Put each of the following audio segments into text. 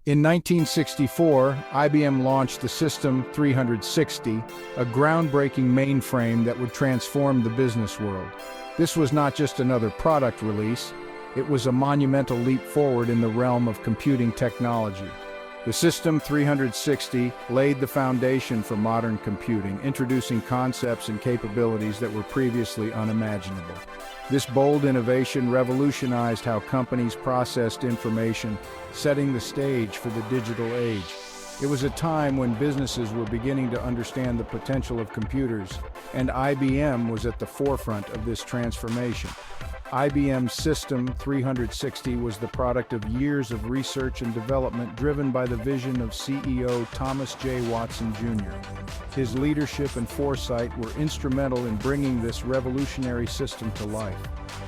In 1964, IBM launched the System 360, a groundbreaking mainframe that would transform the business world. This was not just another product release, it was a monumental leap forward in the realm of computing technology. The System 360 laid the foundation for modern computing, introducing concepts and capabilities that were previously unimaginable. This bold innovation revolutionized how companies processed information, setting the stage for the digital age. It was a time when businesses were beginning to understand the potential of computers, and IBM was at the forefront of this transformation. IBM's System 360 was the product of years of research and development driven by the vision of CEO Thomas J. Watson Jr. His leadership and foresight were instrumental in bringing this revolutionary system to life.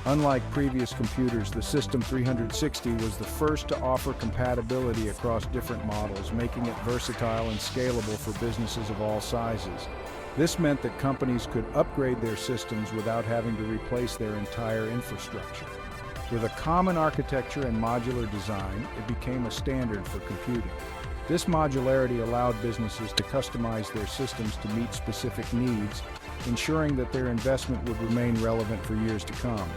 Unlike previous computers, the System 360 was the first to offer compatibility across different models, making it versatile and scalable for businesses of all sizes. This meant that companies could upgrade their systems without having to replace their entire infrastructure. With a common architecture and modular design, it became a standard for computing. This modularity allowed businesses to customize their systems to meet specific needs, ensuring that their investment would remain relevant for years to come.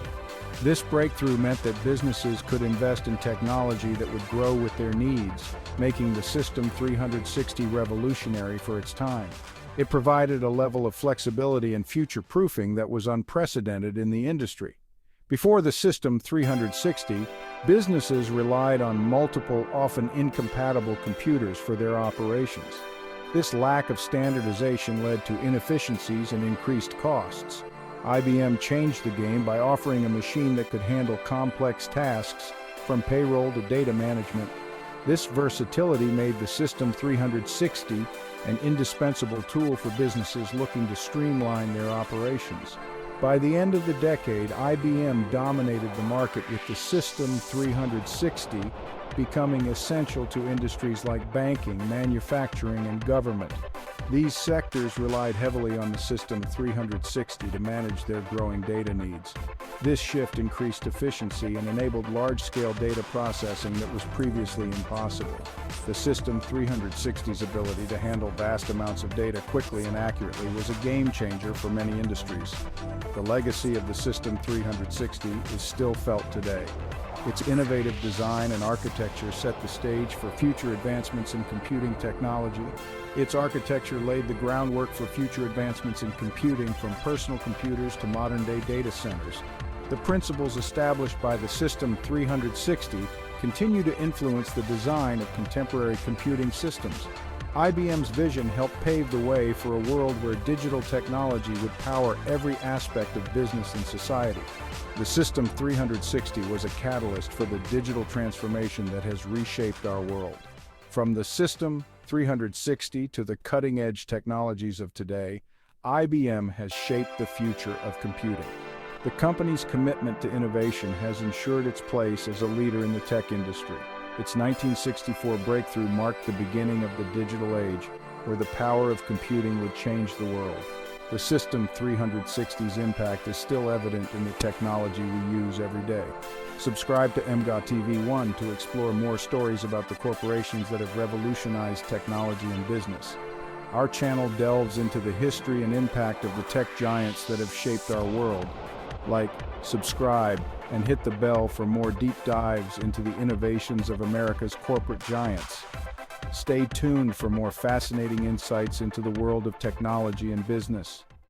This breakthrough meant that businesses could invest in technology that would grow with their needs, making the System 360 revolutionary for its time. It provided a level of flexibility and future-proofing that was unprecedented in the industry. Before the System 360, businesses relied on multiple, often incompatible computers for their operations. This lack of standardization led to inefficiencies and increased costs. IBM changed the game by offering a machine that could handle complex tasks, from payroll to data management. This versatility made the System 360 an indispensable tool for businesses looking to streamline their operations. By the end of the decade, IBM dominated the market with the System 360 becoming essential to industries like banking, manufacturing, and government. These sectors relied heavily on the System 360 to manage their growing data needs. This shift increased efficiency and enabled large-scale data processing that was previously impossible. The System 360's ability to handle vast amounts of data quickly and accurately was a game-changer for many industries. The legacy of the System 360 is still felt today. Its innovative design and architecture set the stage for future advancements in computing technology. Its architecture laid the groundwork for future advancements in computing, from personal computers to modern-day data centers. The principles established by the System 360 continue to influence the design of contemporary computing systems. IBM's vision helped pave the way for a world where digital technology would power every aspect of business and society. The System 360 was a catalyst for the digital transformation that has reshaped our world. From the System 360 to the cutting-edge technologies of today, IBM has shaped the future of computing. The company's commitment to innovation has ensured its place as a leader in the tech industry. Its 1964 breakthrough marked the beginning of the digital age, where the power of computing would change the world. The System 360's impact is still evident in the technology we use every day. Subscribe to emgotv1 to explore more stories about the corporations that have revolutionized technology and business. Our channel delves into the history and impact of the tech giants that have shaped our world. Like, subscribe, and hit the bell for more deep dives into the innovations of America's corporate giants. Stay tuned for more fascinating insights into the world of technology and business.